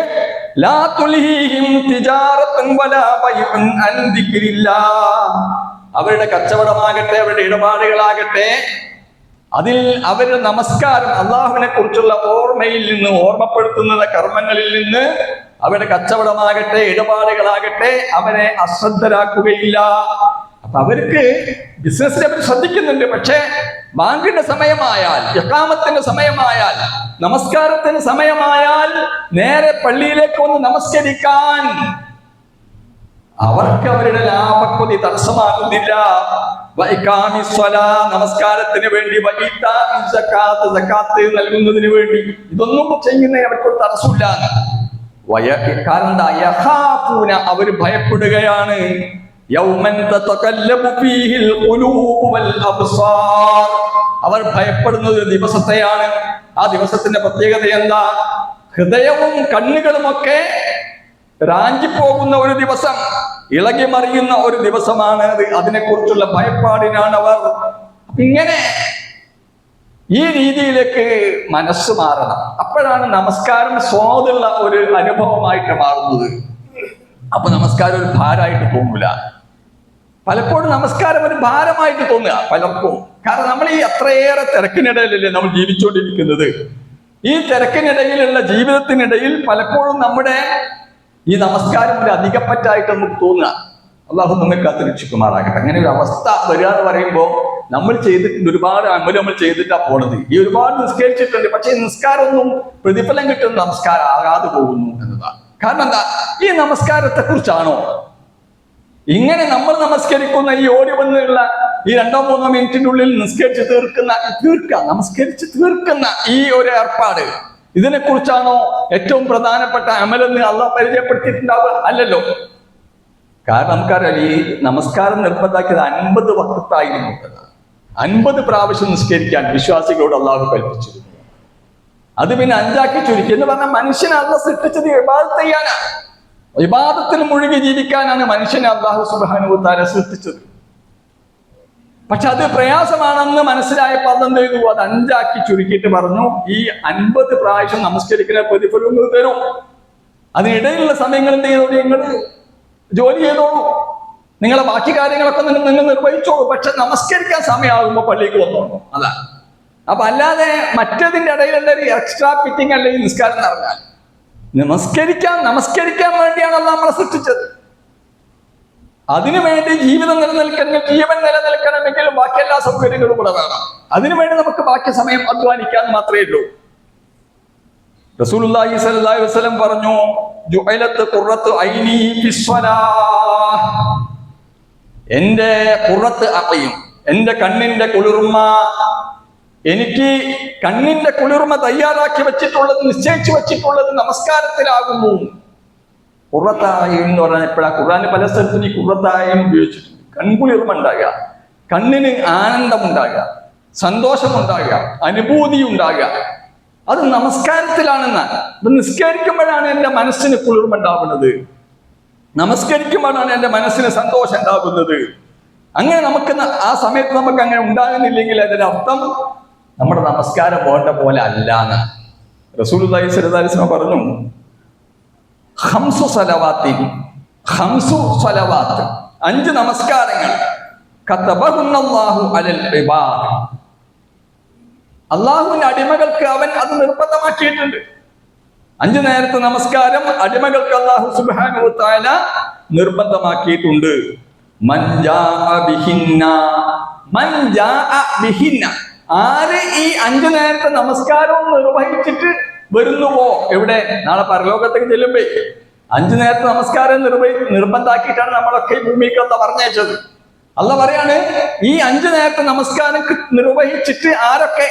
ലാ തുൽഹീഹിം തിജാറത്തുൻ വലാ ബൈഉൻ അൻ ദിക്രില്ലാഹ്, അവരുടെ കച്ചവടമാകട്ടെ, അവരുടെ ഇടപാടുകളാകട്ടെ, അതിൽ അവരുടെ നമസ്കാരം, അള്ളാഹുവിനെ കുറിച്ചുള്ള ഓർമ്മയിൽ നിന്ന്, ഓർമ്മപ്പെടുത്തുന്ന കർമ്മങ്ങളിൽ നിന്ന് അവരുടെ കച്ചവടമാകട്ടെ ഇടപാടുകളാകട്ടെ അവരെ അശ്രദ്ധരാക്കുകയില്ല. അപ്പൊ അവർക്ക് ബിസിനസ്സിനെ അവർ ശ്രദ്ധിക്കുന്നുണ്ട്. പക്ഷേ ബാങ്കിന്റെ സമയമായാൽ, ഇഖാമത്തിന്റെ സമയമായാൽ, നമസ്കാരത്തിന് സമയമായാൽ നേരെ പള്ളിയിലേക്ക് ഒന്ന് നമസ്കരിക്കാൻ അവർക്ക് അവരുടെ ലാഭക്കൊതി തടസ്സമാകുന്നില്ല. നമസ്കാരത്തിന് വേണ്ടി സക്കാത്ത് നൽകുന്നതിന് വേണ്ടി ഇതൊന്നും ചെയ്യുന്നതിന് അവർക്ക് തടസ്സമില്ല. കാരണം അവർ ഭയപ്പെടുകയാണ്. അവർ ഭയപ്പെടുന്ന ഒരു ദിവസത്തെയാണ്. ആ ദിവസത്തിന്റെ പ്രത്യേകത എന്താ? ഹൃദയവും കണ്ണുകളുമൊക്കെ റാഞ്ചിപ്പോകുന്ന ഒരു ദിവസം, ഇളകി മറിയുന്ന ഒരു ദിവസമാണ് അത്. അതിനെക്കുറിച്ചുള്ള ഭയപ്പാടിനാണ് അവർ. ഇങ്ങനെ ഈ രീതിയിലേക്ക് മനസ്സ് മാറണം. അപ്പോഴാണ് നമസ്കാരം സ്വാദുള്ള ഒരു അനുഭവമായിട്ട് മാറുന്നത്. അപ്പൊ നമസ്കാരം ഒരു ഭാരമായിട്ട് തോന്നൂല. പലപ്പോഴും നമസ്കാരം ഒരു ഭാരമായിട്ട് തോന്നുക പലർക്കും. കാരണം നമ്മൾ ഈ അത്രയേറെ തിരക്കിനിടയിലല്ലേ നമ്മൾ ജീവിച്ചുകൊണ്ടിരിക്കുന്നത്. ഈ തിരക്കിനിടയിലുള്ള ജീവിതത്തിനിടയിൽ പലപ്പോഴും നമ്മുടെ ഈ നമസ്കാരം ഒരു അധികപ്പറ്റായിട്ട് നമുക്ക് തോന്നുക. അള്ളാഹു നമ്മെ കാത്ത് രക്ഷിക്കുമാറാകട്ടെ. അങ്ങനെ ഒരു അവസ്ഥ വരിക എന്ന് പറയുമ്പോൾ നമ്മൾ ചെയ്തിട്ടുണ്ട്, ഒരുപാട് അമല് നമ്മൾ ചെയ്തിട്ടാ പോണത്. ഈ ഒരുപാട് നിസ്കരിച്ചിട്ടുണ്ട്, പക്ഷേ നിസ്കാരമൊന്നും പ്രതിഫലം കിട്ടുന്ന നമസ്കാരം ആകാതെ പോകുന്നു എന്നതാണ്. കാരണം എന്താ? ഈ നമസ്കാരത്തെ കുറിച്ചാണോ ഇങ്ങനെ നമ്മൾ നമസ്കരിക്കുന്ന ഈ ഓടി വന്നുള്ള ഈ 2-3 മിനിറ്റിനുള്ളിൽ നമസ്കരിച്ച് തീർക്കുന്ന ഈ ഒരു ഏർപ്പാട്, ഇതിനെ കുറിച്ചാണോ ഏറ്റവും പ്രധാനപ്പെട്ട അമലെന്ന് അള്ളാഹ് പരിചയപ്പെടുത്തിയിട്ടുണ്ടാവുക? അല്ലല്ലോ. കാരണം നമുക്കറിയാം, ഈ നമസ്കാരം നിർബന്ധാക്കിയത് 50 വഖത്തായിരുന്നു. 50 പ്രാവശ്യം നിസ്കരിക്കാൻ വിശ്വാസികളോട് അള്ളാഹു കൽപ്പിച്ചിരുന്നു. അത് പിന്നെ 5 ചുരുക്കി എന്ന് പറഞ്ഞാൽ മനുഷ്യനെ അള്ളാഹ് സൃഷ്ടിച്ചത് ഇബാദത്ത് ചെയ്യാനാ. ഇബാദത്തിൽ മുഴുകി ജീവിക്കാനാണ് മനുഷ്യനെ അല്ലാഹു സുബ്ഹാനഹു വ തആല സൃഷ്ടിച്ചത്. പക്ഷെ അത് പ്രയാസമാണെന്ന് മനസ്സിലായപ്പോൾ അതെന്ത് ചെയ്തു? അത് 5 ചുരുക്കിയിട്ട് പറഞ്ഞു, ഈ 50 പ്രാവശ്യം നമസ്കരിക്കുന്ന പ്രതിഫലം തരും. അതിനിടയിലുള്ള സമയങ്ങൾ എന്ത് ചെയ്തോളൂ? നിങ്ങൾ ജോലി ചെയ്തോളൂ, നിങ്ങളെ ബാക്കി കാര്യങ്ങളൊക്കെ നിങ്ങൾ നിർവഹിച്ചോളൂ. പക്ഷെ നമസ്കരിക്കാൻ സമയമാകുമ്പോൾ പള്ളിക്ക് വന്നോളൂ. അതാ. അപ്പൊ അല്ലാതെ മറ്റതിന്റെ ഇടയിലുള്ള ഒരു എക്സ്ട്രാ ഫിറ്റിംഗ് അല്ല ഈ നിസ്കാരം എന്ന് പറഞ്ഞാൽ. നമസ്കരിക്കാൻ വേണ്ടിയാണ് നമ്മളെ സൃഷ്ടിച്ചത്. അതിനുവേണ്ടി ജീവൻ നിലനിൽക്കണമെങ്കിൽ ബാക്കി എല്ലാ സൗകര്യങ്ങളും കൂടെ വേണം. അതിനുവേണ്ടി നമുക്ക് ബാക്കി സമയം അധ്വാനിക്കാൻ മാത്രമേ ഉള്ളൂ. റസൂലുള്ളാഹി സ്വല്ലല്ലാഹു അലൈഹി വസല്ലം പറഞ്ഞു, ജുഅലത്ത് ഖുറത്തു ഐനി ഫിസ്സലാഹ്. എന്റെ ഖുറത്ത് അഖയും, എന്റെ കണ്ണിന്റെ കുളിർമ, എനിക്ക് കണ്ണിന്റെ കുളിർമ തയ്യാറാക്കി വെച്ചിട്ടുള്ളത്, നിശ്ചയിച്ചു വെച്ചിട്ടുള്ളത് നമസ്കാരത്തിലാകുന്നു. ഖുറത്തായ എന്ന് പറഞ്ഞാൽ എപ്പോഴാ? ഖുർആന് പല സ്ഥലത്തും ഈ ഖുറത്തായും ഉപയോഗിച്ചിട്ടുണ്ട്. കൺകുളിർമ ഉണ്ടാകുക, കണ്ണിന് ആനന്ദമുണ്ടാകുക, സന്തോഷമുണ്ടാകുക, അനുഭൂതി ഉണ്ടാകുക, അത് നമസ്കാരത്തിലാണെന്നാണ്. അത് നിസ്കരിക്കുമ്പോഴാണ് എൻ്റെ മനസ്സിന് കുളിർമ ഉണ്ടാവുന്നത്, നമസ്കരിക്കുമ്പോഴാണ് എൻ്റെ മനസ്സിന് സന്തോഷം ഉണ്ടാകുന്നത്. അങ്ങനെ നമുക്ക് ആ സമയത്ത് നമുക്ക് അങ്ങനെ ഉണ്ടാകുന്നില്ലെങ്കിൽ അതിന്റെ അർത്ഥം നമ്മുടെ നമസ്കാരം വേണ്ട പോലെ അല്ല എന്ന് റസൂലുള്ളാഹി സ്വല്ലല്ലാഹു അലൈഹി വസല്ലം പറഞ്ഞു. 5 സ്വലവാത്ത് 5 നമസ്കാരങ്ങൾ കതബഹുന്നല്ലാഹു അലൽ ഇബാദ്, അള്ളാഹുവിന്റെ അടിമകൾക്ക് അവൻ അത് നിർബന്ധമാക്കിയിട്ടുണ്ട്. 5 നേരത്തെ നമസ്കാരം അടിമകൾക്ക് അല്ലാഹു സുബ്ഹാനഹു വ തആല നിർബന്ധമാക്കിയിട്ടുണ്ട്. മൻ ജാഅ ബിഹിന്ന, ആര് ഈ 5 നേരത്തെ നമസ്കാരവും നിർവഹിച്ചിട്ട് വരുന്നുവോ, എവിടെ? നാളെ പരലോകത്തേക്ക് ചെല്ലുമ്പോ 5 നേരത്തെ നമസ്കാരം നിർബന്ധാക്കിയിട്ടാണ് നമ്മളൊക്കെ ഈ ഭൂമിക്ക് അല്ലാഹ് പറഞ്ഞയച്ചത്. അല്ലാഹ് പറയാണ്, ഈ 5 നേരത്തെ നമസ്കാരം നിർവഹിച്ചിട്ട് ആരൊക്കെ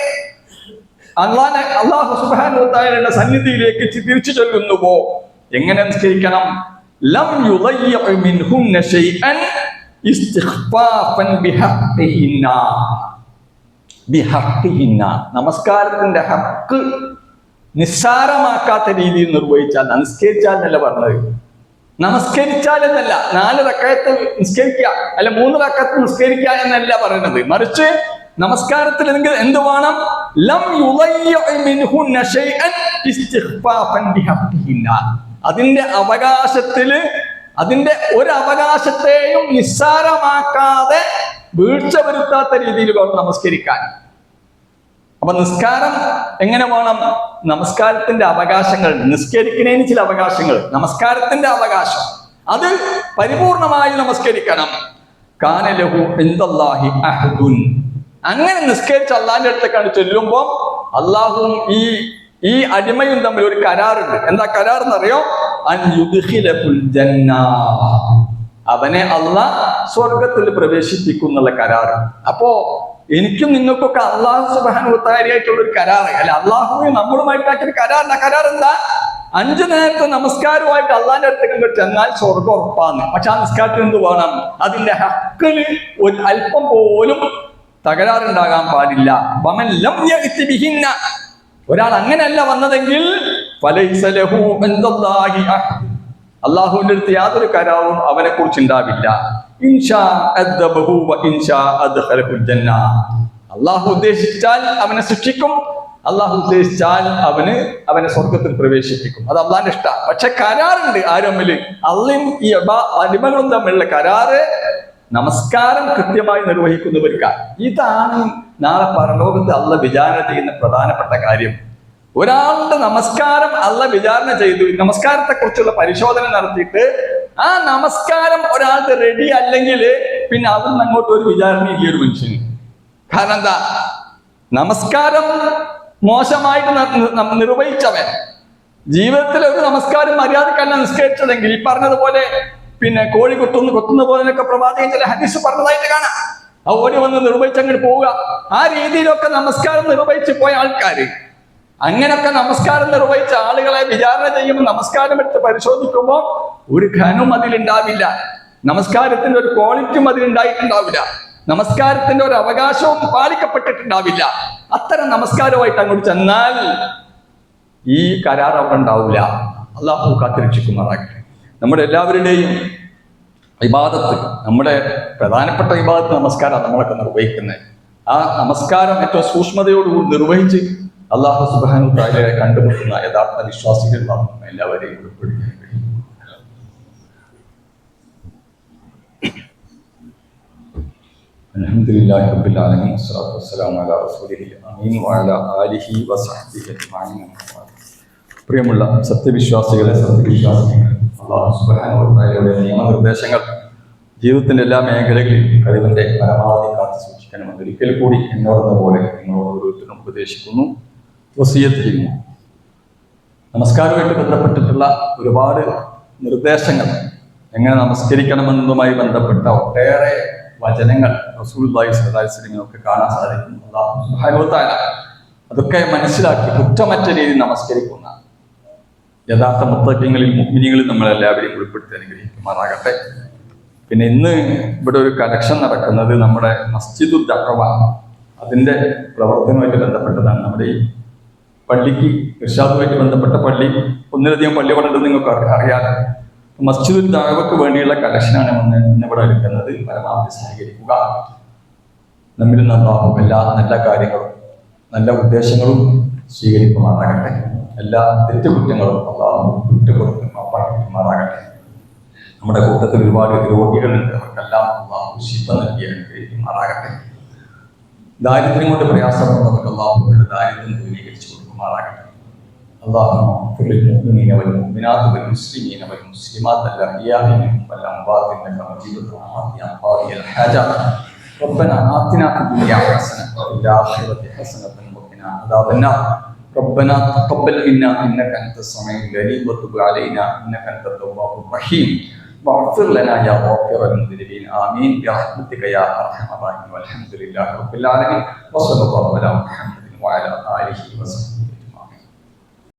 അല്ലാഹു സുബ്ഹാനഹു വ തആലയുടെ സന്നിധിയിലേക്ക് തിരിച്ചു ചെല്ലുന്നുവോ, എങ്ങനെ നിസ്കരിക്കണം? ലം യുളയ്യ മിൻഹുന്ന ശൈഅൻ ഇസ്തിഖ്ഫാഫൻ ബിഹഖ്ഖിഹിന്ന, നമസ്കാരത്തിന്റെ ഹക്ക് നിസ്സാരമാക്കാത്ത രീതിയിൽ നിർവഹിച്ചാൽ, നിസ്കരിച്ചാൽ എന്നല്ല പറഞ്ഞത്, നമസ്കരിച്ചാൽ എന്നല്ല, 4 റക്അത്ത് നിസ്കരിക്കുക അല്ല 3 റക്അത്ത് നിസ്കരിക്കുക എന്നല്ല പറയുന്നത്. മറിച്ച് നമസ്കാരത്തിൽ എന്ത് വേണം? ലം യുളയ്യ മിൻഹുന്ന ശൈഅൻ ഇസ്തിഖ്ഫാഫൻ ബിഹഖ്ഖിഹിന്ന, അതിന്റെ അവകാശത്തില്, അതിന്റെ ഒരു അവകാശത്തെയും നിസ്സാരമാക്കാതെ വീഴ്ച വരുത്താത്ത രീതിയിൽ വേണം നമസ്കരിക്കാൻ. അപ്പൊ നിസ്കാരം എങ്ങനെ വേണം? നമസ്കാരത്തിന്റെ അവകാശങ്ങൾ, നിസ്കരിക്കുന്നതിന് ചില അവകാശങ്ങൾ, നമസ്കാരത്തിന്റെ അവകാശം അത് പരിപൂർണമായി നമസ്കരിക്കണം. കാന ലഹു ഇൻദല്ലാഹി അഹ്ദുൻ. അങ്ങനെ നിസ്കരിച്ച് അള്ളാഹിന്റെ അടുത്തേക്കാണ് ചെല്ലുമ്പോൾ അള്ളാഹുവും ഈ അടിമയും തമ്മിൽ ഒരു കരാറുണ്ട്. എന്താ കരാർ എന്നറിയോ? അൻ യുദ്ഖിലഹുൽ ജന്ന. അവനെ അള്ളാഹ് സ്വർഗത്തിൽ പ്രവേശിപ്പിക്കുന്നുള്ള കരാറ്. അപ്പോ എനിക്കും നിങ്ങൾക്കൊക്കെ അള്ളാഹു സുബ്ഹാനഹു വ തആലയായിട്ടുള്ള ഒരു കരാറ്, അല്ല അള്ളാഹുവും നമ്മളുമായിട്ടാക്കിയ കരാറിന്റെ കരാർ എന്താ? 5 നേരത്തെ നമസ്കാരമായിട്ട് അള്ളാഹിന്റെ അടുത്തേക്ക് ചെന്നാൽ സ്വർഗം ഉറപ്പാന്ന്. പക്ഷെ ആ നിസ്കാരത്തിന് എന്ത് വേണം? അതിന്റെ ഹക്കിന് ഒരു അല്പം പോലും തകരാറുണ്ടാകാൻ പാടില്ല. വമൻ ലം യഅതി ബിഹിന്ന, ഒരാൾ അങ്ങനെയല്ല വന്നതെങ്കിൽ ഫലൈസ ലഹു ഇൻദല്ലാഹി അഹദ്, അള്ളാഹുവിന്റെ അടുത്ത് യാതൊരു കരാറും അവനെ കുറിച്ച് ഉണ്ടാവില്ല. ഇൻഷാ അദ്ദബഹു വ ഇൻഷാ അദ്ഖലഹുൽ ജന്ന. അള്ളാഹു ഉദ്ദേശിച്ചാൽ അവനെ ശിക്ഷിക്കും, അള്ളാഹു ഉദ്ദേശിച്ചാൽ അവനെ സ്വർഗത്തിൽ പ്രവേശിപ്പിക്കും. അത് അള്ളാഹിന്റെ ഇഷ്ടമാണ്. പക്ഷെ കരാറുണ്ട് ആരമ്മില്, അള്ളയും ഈ അടിമകളും തമ്മിലുള്ള കരാറ് നമസ്കാരം കൃത്യമായി നിർവഹിക്കുന്നവർക്ക്. ഇതാണ് നാളെ പരലോകത്ത് അള്ള വിചാരണ ചെയ്യുന്ന പ്രധാനപ്പെട്ട കാര്യം. ഒരാളുടെ നമസ്കാരം അള്ള വിചാരണ ചെയ്തു, നമസ്കാരത്തെ കുറിച്ചുള്ള പരിശോധന നടത്തിയിട്ട് ആ നമസ്കാരം ഒരാളുടെ റെഡി അല്ലെങ്കിൽ പിന്നെ അവിടുന്ന് അങ്ങോട്ട് ഒരു വിചാരണയില്ല ഒരു മനുഷ്യന്. കാരണം എന്താ? നമസ്കാരം മോശമായിട്ട് നിർവഹിച്ചവൻ ജീവിതത്തിൽ ഒരു നമസ്കാരം മര്യാദക്കല്ല നിസ്കരിച്ചതെങ്കിൽ ഈ പറഞ്ഞതുപോലെ പിന്നെ കോഴി കൊത്തുന്ന പോലെയൊക്കെ പ്രവാചകൻ ചില ഹദീസ് പറഞ്ഞതായിട്ട് കാണാം. ആ ഓടി വന്ന് നിർവഹിച്ചങ്ങോട്ട് പോവുക. ആ രീതിയിലൊക്കെ നമസ്കാരം നിർവഹിച്ചു പോയ ആൾക്കാർ, അങ്ങനെയൊക്കെ നമസ്കാരം നിർവഹിച്ച ആളുകളെ വിചാരണ ചെയ്യുമ്പോൾ നമസ്കാരം എടുത്ത് പരിശോധിക്കുമ്പോൾ ഒരു ഘനവും അതിലുണ്ടാവില്ല, നമസ്കാരത്തിന്റെ ഒരു ക്വാളിറ്റിയും അതിലുണ്ടായിട്ടുണ്ടാവില്ല, നമസ്കാരത്തിന്റെ ഒരു അവകാശവും പാലിക്കപ്പെട്ടിട്ടുണ്ടാവില്ല. അത്തരം നമസ്കാരമായിട്ട് അങ്ങോട്ട് ചെന്നാൽ ഈ കരാർ അവിടെ ഉണ്ടാവില്ല. അള്ളാഹു കാത്തിരക്ഷിക്കുമാറാകട്ടെ. നമ്മുടെ എല്ലാവരുടെയും ഇബാദത്ത്, നമ്മുടെ പ്രധാനപ്പെട്ട ഇബാദത്ത് നമസ്കാരം നമ്മളൊക്കെ നിർവഹിക്കുന്നത്. ആ നമസ്കാരം ഏറ്റവും സൂക്ഷ്മതയോടുകൂടി നിർവഹിച്ച് അള്ളാഹു സുബ്ഹാനഹു വ തആലയെ കണ്ടുമുട്ടുന്ന യഥാർത്ഥ വിശ്വാസികൾ എല്ലാവരെയും ഉൾപ്പെടുത്താൻ കഴിയും. അൽഹംദുലില്ലാഹി റബ്ബിൽ ആലമീൻ വസ്സലാത്തു വസ്സലാമു അലാ റസൂലിഹിൽ അമീൻ വഅലാ ആലിഹി വസഹ്ബിഹി അജ്മഈൻ. പ്രിയമുള്ള സത്യവിശ്വാസികളെ, സത്യവിശ്വാസികൾ, അല്ലാഹു സുബ്ഹാനഹു വ തആലയുടെ നിയമനിർദ്ദേശങ്ങൾ ജീവിതത്തിന്റെ എല്ലാ മേഖലകളിലും കഴിവിന്റെ പരമാവധി കാത്തു സൂക്ഷിക്കണമെന്ന് ഒരിക്കൽ കൂടി എന്നോടെന്ന പോലെ നിങ്ങളോട് ഓരോരുത്തരും ഉപദേശിക്കുന്നു, വസിയത്ത് ചെയ്യുന്നു. നമസ്കാരവുമായിട്ട് ബന്ധപ്പെട്ടിട്ടുള്ള ഒരുപാട് നിർദ്ദേശങ്ങൾ, എങ്ങനെ നമസ്കരിക്കണമെന്നതുമായി ബന്ധപ്പെട്ട ഒട്ടേറെ വചനങ്ങൾ റസൂലുള്ളാഹി സ്വല്ലല്ലാഹി അലൈഹി വസല്ലം ഒക്കെ കാണാൻ സാധിക്കും. അല്ലാഹു സുബ്ഹാനഹു വ തആല അതൊക്കെ മനസ്സിലാക്കി കുറ്റമറ്റ രീതിയിൽ നമസ്കരിക്കുന്ന യഥാർത്ഥ മുത്തഖീങ്ങളിൽ മുഅ്മിനീങ്ങളിൽ നമ്മളെല്ലാവരെയും ഉൾപ്പെടുത്തി അനുഗ്രഹിക്കുമാറാകട്ടെ. പിന്നെ ഇന്ന് ഇവിടെ ഒരു കലക്ഷൻ നടക്കുന്നത് നമ്മുടെ മസ്ജിദുൽ ദഅവ, അതിൻ്റെ പ്രവർത്തനവുമായിട്ട് ബന്ധപ്പെട്ടതാണ്. നമ്മുടെ ഈ പള്ളിക്ക് ഇർഷാദുമായിട്ട് ബന്ധപ്പെട്ട പള്ളി, ഒന്നിലധികം പള്ളികളുണ്ട്, നിങ്ങൾക്ക് അറിയാതെ. മസ്ജിദുൽ ദഅവക്ക് വേണ്ടിയുള്ള കലക്ഷനാണ് ഇന്നിവിടെ എടുക്കുന്നത്. പരമാവധി സഹകരിക്കുക. നമ്മിൽ നിന്നാകും എല്ലാ നല്ല കാര്യങ്ങളും നല്ല ഉദ്ദേശങ്ങളും സ്വീകരിക്കുമാറാകട്ടെ. എല്ലാ തെറ്റുകുറ്റങ്ങളും അള്ളാഹു വിട്ടുകൊടുക്കുമാറാകട്ടെ. നമ്മുടെ കൂട്ടത്തിൽ ഒരുപാട് രോഗികളുണ്ട്, അവർക്കെല്ലാം അള്ളാഹു ശിഫ നൽകി അനുഗ്രഹിക്കുമാറാകട്ടെ. ദാരിദ്ര്യം കൊണ്ട് പ്രയാസപ്പെടുന്നവർക്ക് അള്ളാഹുവിന്റെ ദാരിദ്ര്യം ദൂരീകരിച്ചു കൊടുക്കുമാറാകട്ടെ. اللهم اغفر للمؤمنين والمؤمنات والمسلمين والمسلمات الأحياء منهم والأموات إنك مجيب الدعوات يا قاضي الحاجات. ربنا آتنا في الدنيا حسنة وفي الآخرة حسنة وقنا عذاب النار. ربنا تقبل منا إنك أنت السميع العليم وتب علينا إنك أنت التواب الرحيم واغفر لنا يا غافر المذنبين. آمين برحمتك يا أرحم الراحمين. والحمد لله رب العالمين وصلى الله على محمد.